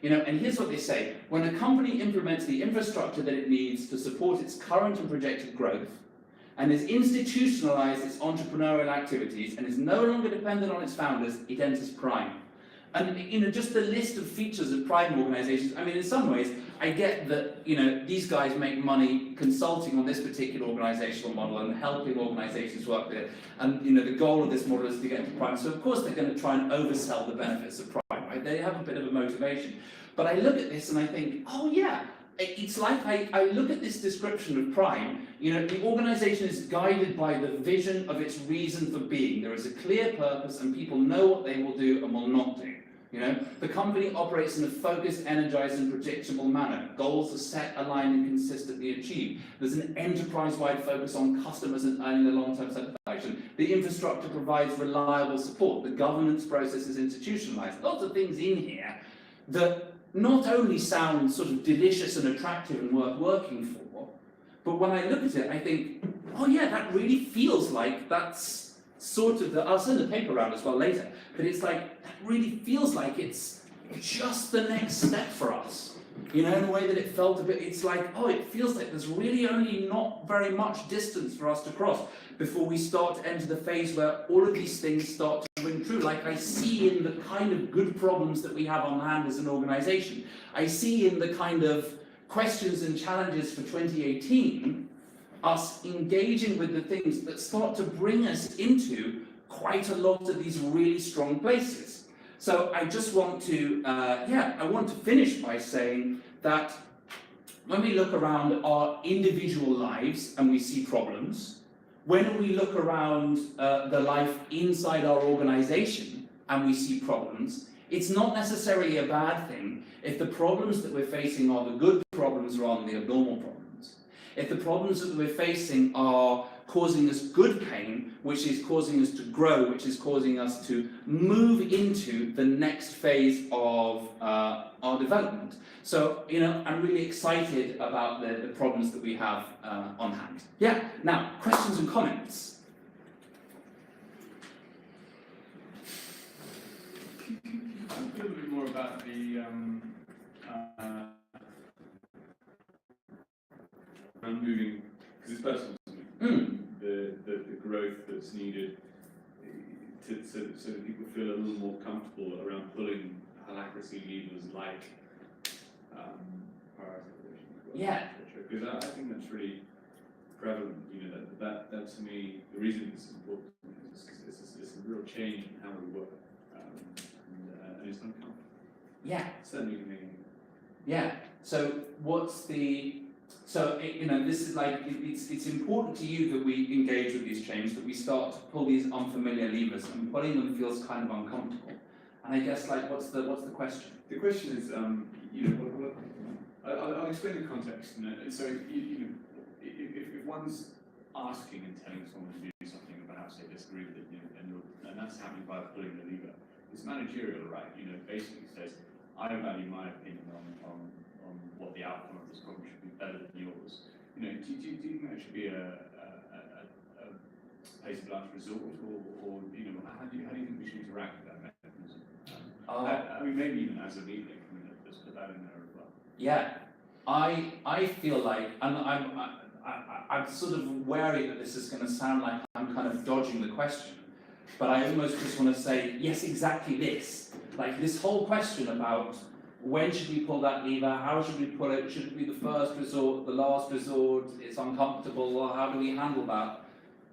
And here's what they say: when a company implements the infrastructure that it needs to support its current and projected growth, and has institutionalized its entrepreneurial activities, and is no longer dependent on its founders, it enters prime. And just the list of features of prime organizations, in some ways, I get that, these guys make money consulting on this particular organizational model and helping organizations work with it. And, the goal of this model is to get to prime. So, of course, they're going to try and oversell the benefits of prime, right? They have a bit of a motivation. But I look at this and I think, oh, yeah, it's like I look at this description of prime, the organization is guided by the vision of its reason for being. There is a clear purpose and people know what they will do and will not do. You know, the company operates in a focused, energized, and predictable manner. Goals are set, aligned, and consistently achieved. There's an enterprise-wide focus on customers and earning the long-term satisfaction. The infrastructure provides reliable support. The governance process is institutionalized. Lots of things in here that not only sound sort of delicious and attractive and worth working for, but when I look at it, I think, oh yeah, that really feels like that's sort of I'll send the paper around as well later, but it's like, that really feels like it's just the next step for us. You know, in a way that it felt a bit, it's like, oh, it feels like there's really only not very much distance for us to cross before we start to enter the phase where all of these things start to ring true. Like I see in the kind of good problems that we have on hand as an organization, I see in the kind of questions and challenges for 2018, us engaging with the things that start to bring us into quite a lot of these really strong places. So I just want to, I want to finish by saying that when we look around our individual lives and we see problems, when we look around the life inside our organization and we see problems, it's not necessarily a bad thing if the problems that we're facing are the good problems rather than the abnormal problems. If the problems that we're facing are causing us good pain, which is causing us to grow, which is causing us to move into the next phase of our development. So, you know, I'm really excited about the problems that we have on hand. Yeah, now, questions and comments? A little bit more about the moving, because it's personal to me, the growth that's needed so that people feel a little more comfortable around pulling alacrity levers like prioritization. Yeah. Because I think that's really prevalent, you know, that to me, the reason it's important is because it's a real change in how we work. And it's uncomfortable. Yeah. Certainly for me. Yeah. So what's the? So you know, this is like it's important to you that we engage with these changes, that we start to pull these unfamiliar levers, and pulling them feels kind of uncomfortable. And I guess like what's the question? The question is, you know, I'll explain the context. You know, so you know, if one's asking and telling someone to do something, and perhaps they disagree with it, you know, and that's happening by pulling the lever. It's managerial, right? You know, basically says, I value my opinion on what the outcome of this problem should be better than yours. You know, do you think that should be a place of last resort, or you know, how do you think we should interact with that mechanism? I mean, maybe even as a leader, I mean, let's put that in there as well. Yeah, I feel like, and I'm sort of wary that this is going to sound like I'm kind of dodging the question, but I almost just want to say, yes, exactly this. Like this whole question about when should we pull that lever, how should we pull it, should it be the first resort, the last resort, it's uncomfortable, or how do we handle that?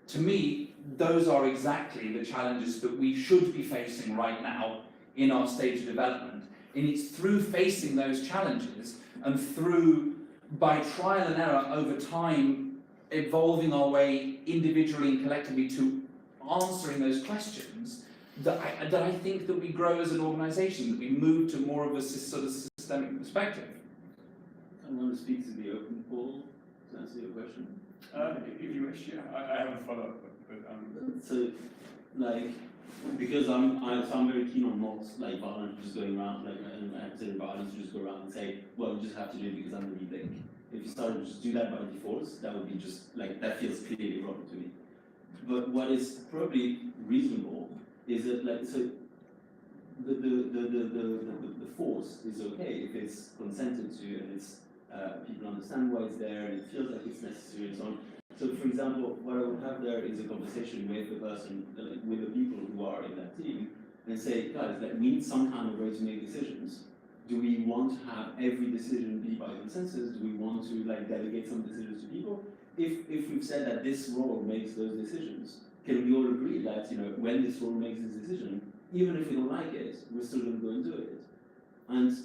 To me, those are exactly the challenges that we should be facing right now in our stage of development. And it's through facing those challenges and through, by trial and error over time, evolving our way individually and collectively to answering those questions, that I think that we grow as an organisation, that we move to more of a sort of systemic perspective. I want to speak to the open poll to answer your question. If you wish, yeah, I have a follow-up, but So, like, because I'm very keen on not like violence just going around, like, and considering violence to just go around and say, well, you just have to do it because I'm the lead link. If you started to just do that by default, that would be just like, that feels clearly wrong to me. But what is probably reasonable is that, like, so the force is okay if it's consented to and it's people understand why it's there and it feels like it's necessary and so on. So, for example, what I would have there is a conversation with the person, with the people who are in that team, and say, guys, like, we need some kind of way to make decisions. Do we want to have every decision be by consensus? Do we want to like delegate some decisions to people? If we've said that this role makes those decisions, can we all agree that, you know, when this role makes this decision, even if we don't like it, we're still going to go and do it? And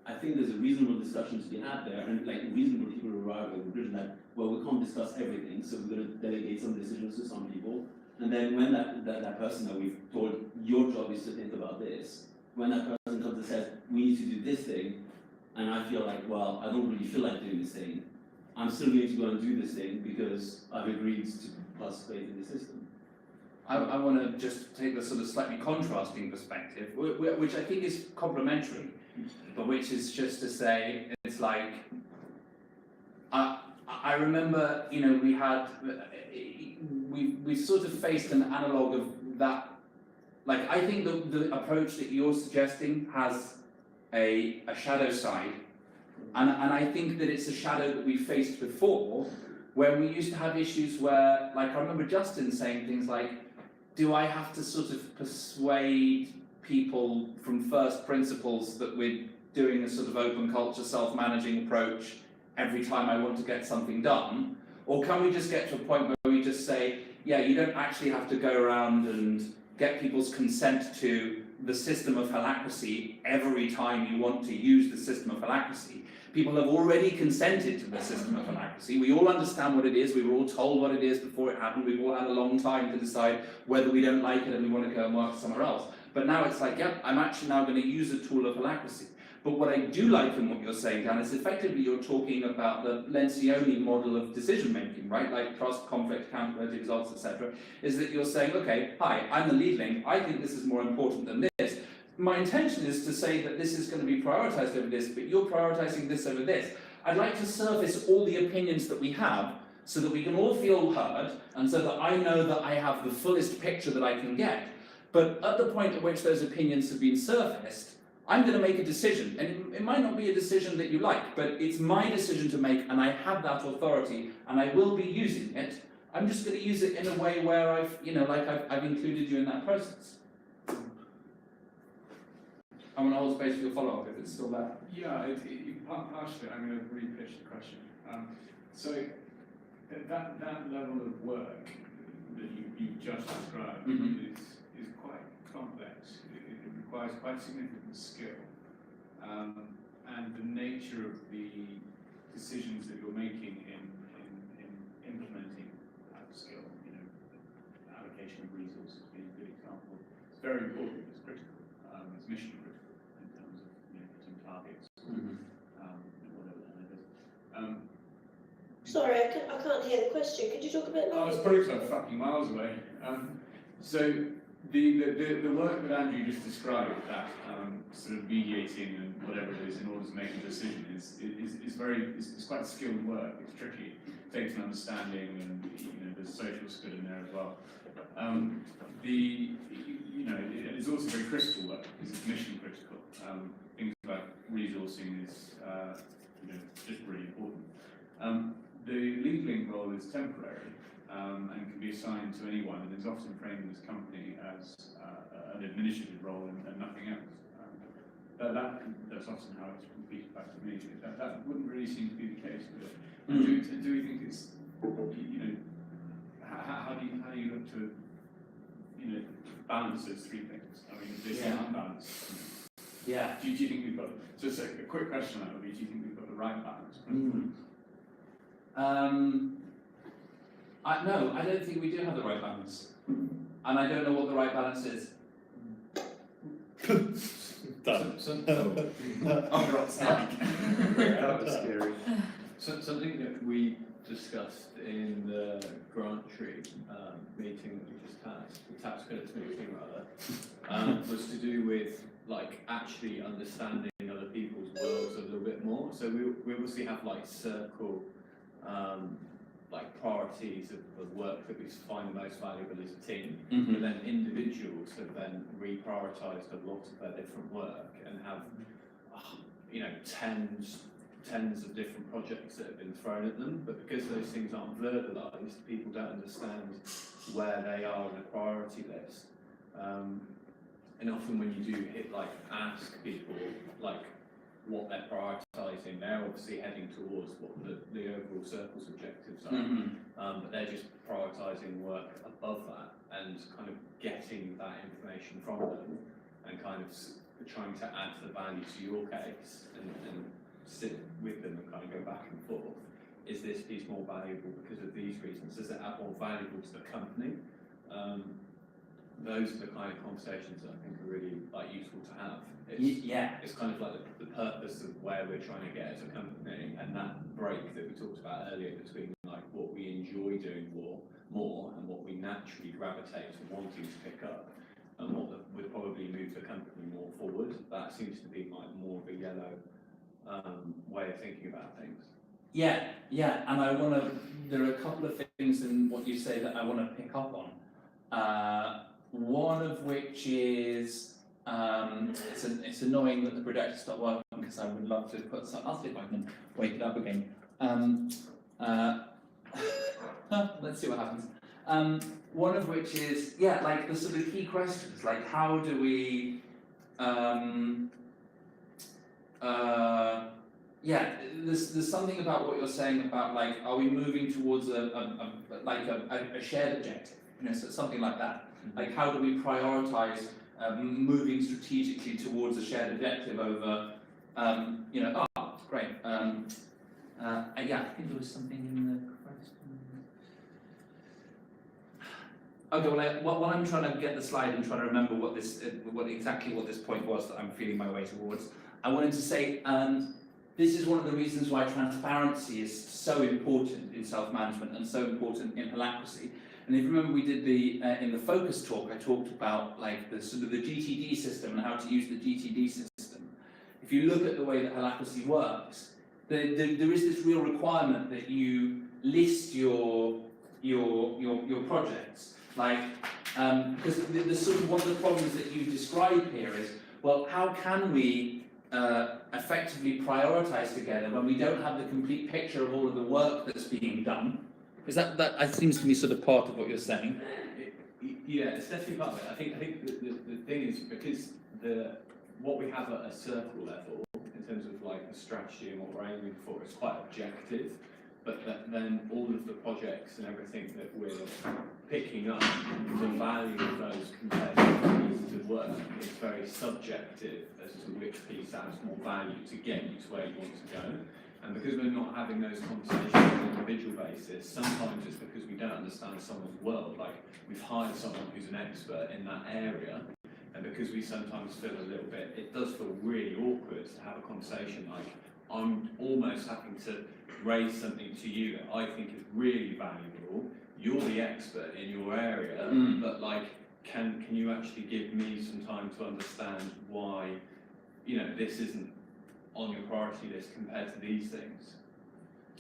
I think there's a reasonable discussion to be had there, and like reasonable people arrive at the conclusion that, well, we can't discuss everything, so we're going to delegate some decisions to some people. And then when that person that we've told, your job is to think about this, when that person comes and says, we need to do this thing, and I feel like, well, I don't really feel like doing this thing, I'm still going to go and do this thing because I've agreed to participate in the system. I want to just take the sort of slightly contrasting perspective, which I think is complementary, but which is just to say, it's like, I remember, you know, we sort of faced an analogue of that. Like, I think the approach that you're suggesting has a shadow side, and I think that it's a shadow that we faced before, where we used to have issues where, like, I remember Justin saying things like, do I have to sort of persuade people from first principles that we're doing a sort of open culture, self-managing approach every time I want to get something done? Or can we just get to a point where we just say, yeah, you don't actually have to go around and get people's consent to the system of holacracy every time you want to use the system of holacracy. People have already consented to the system of holacracy. We all understand what it is. We were all told what it is before it happened. We've all had a long time to decide whether we don't like it and we want to go and work somewhere else. But now it's like, yeah, I'm actually now going to use a tool of holacracy. But what I do like in what you're saying, Dan, is effectively you're talking about the Lencioni model of decision making, right? Like trust, conflict, accountability, results, etc. Is that you're saying, okay, hi, I'm the lead link. I think this is more important than this. My intention is to say that this is going to be prioritized over this, but you're prioritizing this over this. I'd like to surface all the opinions that we have so that we can all feel heard and so that I know that I have the fullest picture that I can get. But at the point at which those opinions have been surfaced, I'm going to make a decision, and it might not be a decision that you like, but it's my decision to make, and I have that authority, and I will be using it. I'm just going to use it in a way where I've included you in that process. I want to hold space for your follow-up if it's still there. Yeah, partially, I'm going to re-pitch the question. So that level of work that you've just described is quite complex. It requires quite significant skill, and the nature of the decisions that you're making in implementing that skill, you know, allocation of resources being a good example, it's very important. It's critical. It's mission critical in terms of, you know, hitting targets or whatever that is. Sorry, I can't hear the question. Could you talk a bit louder? I was probably so fucking miles away. So the work that Andrew just described, that sort of mediating and whatever it is in order to make a decision, is quite skilled work. It's tricky. It takes an understanding, and you know there's social skill in there as well. It's also very critical work because it's mission critical. Things like resourcing is just really important. The lead link role is temporary and can be assigned to anyone, and is often framed in this company as an administrative role and nothing else. That's often how it's repeated back to me. That wouldn't really seem to be the case with it. Do we think it's, you know, how do you look to, you know, balance those three things? I mean, they seem unbalanced. Yeah. Do you think we've got, just a quick question on that would be, do you think we've got the right balance? No, I don't think we do have the right balance. And I don't know what the right balance is. Done. Oh, Rob's That was scary. Something that we discussed in the Grantry meeting that we just had, the tax credits meeting rather, was to do with like actually understanding other people's worlds a little bit more. So we obviously have like circle like priorities of work that we find the most valuable as a team, but then individuals have then reprioritised a lot of their different work and have tens of different projects that have been thrown at them, but because those things aren't verbalised, people don't understand where they are in a priority list. And often when you do ask people like what they're prioritising, they're obviously heading towards what the overall circle's objectives are, but they're just prioritising work above that and kind of getting that information from them and kind of trying to add the value to your case and sit with them and kind of go back and forth. Is this piece more valuable because of these reasons? Does it add more valuable to the company? those are the kind of conversations that I think are really like useful to have. Yeah. It's kind of like the purpose of where we're trying to get as a company, and that break that we talked about earlier between like what we enjoy doing more and what we naturally gravitate to wanting to pick up, and what would probably move the company more forward. That seems to be like more of a yellow way of thinking about things. Yeah, and there are a couple of things in what you say that I want to pick up on. One of which is, it's annoying that the projector stopped working because I would love to put some, I'll see if I can wake it up again. Let's see what happens. One of which is, yeah, like the sort of key questions, like how do we, yeah, there's something about what you're saying about like, are we moving towards a shared objective, you know, so something like that. Like how do we prioritise moving strategically towards a shared objective over, you know, great. Yeah, I think there was something in the question. Okay, well, while I'm trying to get the slide and trying to remember what exactly what this point was that I'm feeling my way towards, I wanted to say this is one of the reasons why transparency is so important in self-management and so important in holacracy. And if you remember, we did in the focus talk, I talked about like the sort of the GTD system and how to use the GTD system. If you look at the way that holacracy works, there is this real requirement that you list your projects, like because the sort of one of the problems that you describe here is, well, how can we effectively prioritise together when we don't have the complete picture of all of the work that's being done? Is that seems to me sort of part of what you're saying? Yeah, it's definitely part of it. I think the thing is, because what we have at a circle level in terms of like the strategy and what we're aiming for is quite objective, but then all of the projects and everything that we're picking up, the value of those compared to the pieces of work is very subjective as to which piece adds more value to get you to where you want to go. And because we're not having those conversations on an individual basis, sometimes it's because we don't understand someone's world. Like, we've hired someone who's an expert in that area, and because we sometimes feel a little bit, it does feel really awkward to have a conversation like, I'm almost having to raise something to you that I think is really valuable. You're the expert in your area, but like, can you actually give me some time to understand why, you know, this isn't on your priority list compared to these things?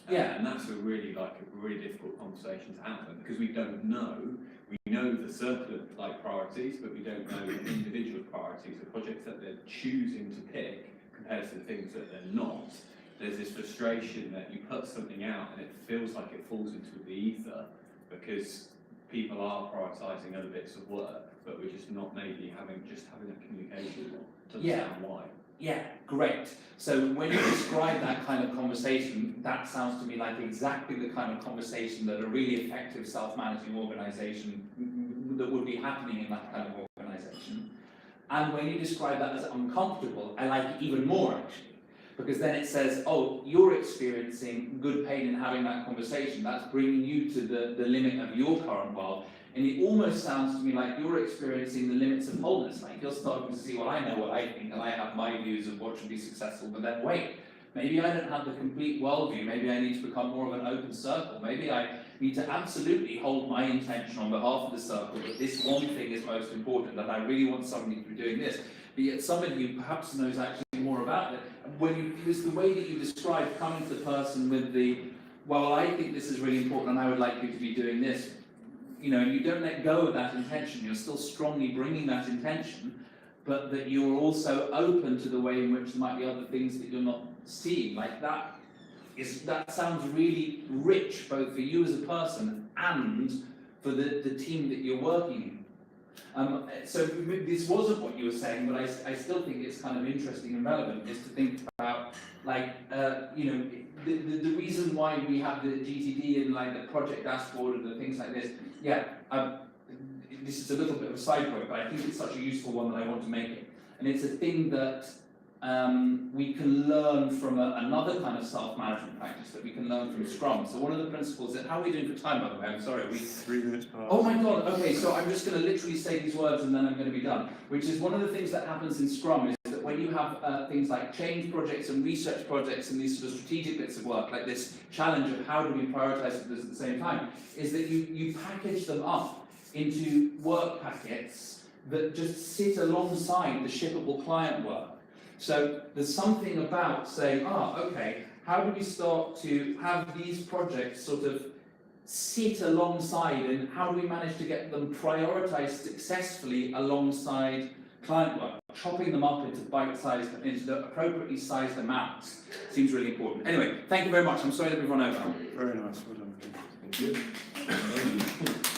Yeah, and that's a really difficult conversation to have, because we don't know. We know the circle of like priorities, but we don't know the individual priorities, the projects that they're choosing to pick compared to the things that they're not. There's this frustration that you put something out and it feels like it falls into the ether because people are prioritising other bits of work, but we're just not maybe having that communication to understand why. Yeah, great. So when you describe that kind of conversation, that sounds to me like exactly the kind of conversation that a really effective self-managing organisation that would be happening in that kind of organisation. And when you describe that as uncomfortable, I like it even more actually. Because then it says, oh, you're experiencing good pain in having that conversation. That's bringing you to the limit of your current world. And it almost sounds to me like you're experiencing the limits of wholeness. Like you're starting to see, well, I know what I think, and I have my views of what should be successful, but then wait, maybe I don't have the complete worldview. Maybe I need to become more of an open circle. Maybe I need to absolutely hold my intention on behalf of the circle, that this one thing is most important, that I really want somebody to be doing this. But yet somebody who perhaps knows actually more about it, it's the way that you describe coming to the person with the, well, I think this is really important and I would like you to be doing this. You know, and you don't let go of that intention, you're still strongly bringing that intention, but that you're also open to the way in which there might be other things that you're not seeing. Like that sounds really rich, both for you as a person and for the team that you're working in. So this wasn't what you were saying, but I still think it's kind of interesting and relevant, is to think about, like, you know, the reason why we have the GTD and like the project dashboard and the things like this. Yeah, this is a little bit of a side point, but I think it's such a useful one that I want to make it. And it's a thing that we can learn from another kind of self-management practice that we can learn from Scrum. So one of the principles that, how are we doing for time, by the way? I'm sorry, 3 minutes past. Oh my god, okay, so I'm just going to literally say these words and then I'm going to be done. Which is one of the things that happens in Scrum is that when you have things like change projects and research projects and these sort of strategic bits of work, like this challenge of how do we prioritize this at the same time, is that you package them up into work packets that just sit alongside the shippable client work. So there's something about saying, okay, how do we start to have these projects sort of sit alongside, and how do we manage to get them prioritized successfully alongside client work? Chopping them up into bite-sized, into the appropriately sized amounts seems really important. Anyway, thank you very much. I'm sorry that we've run over. Very nice, well done. Thank you.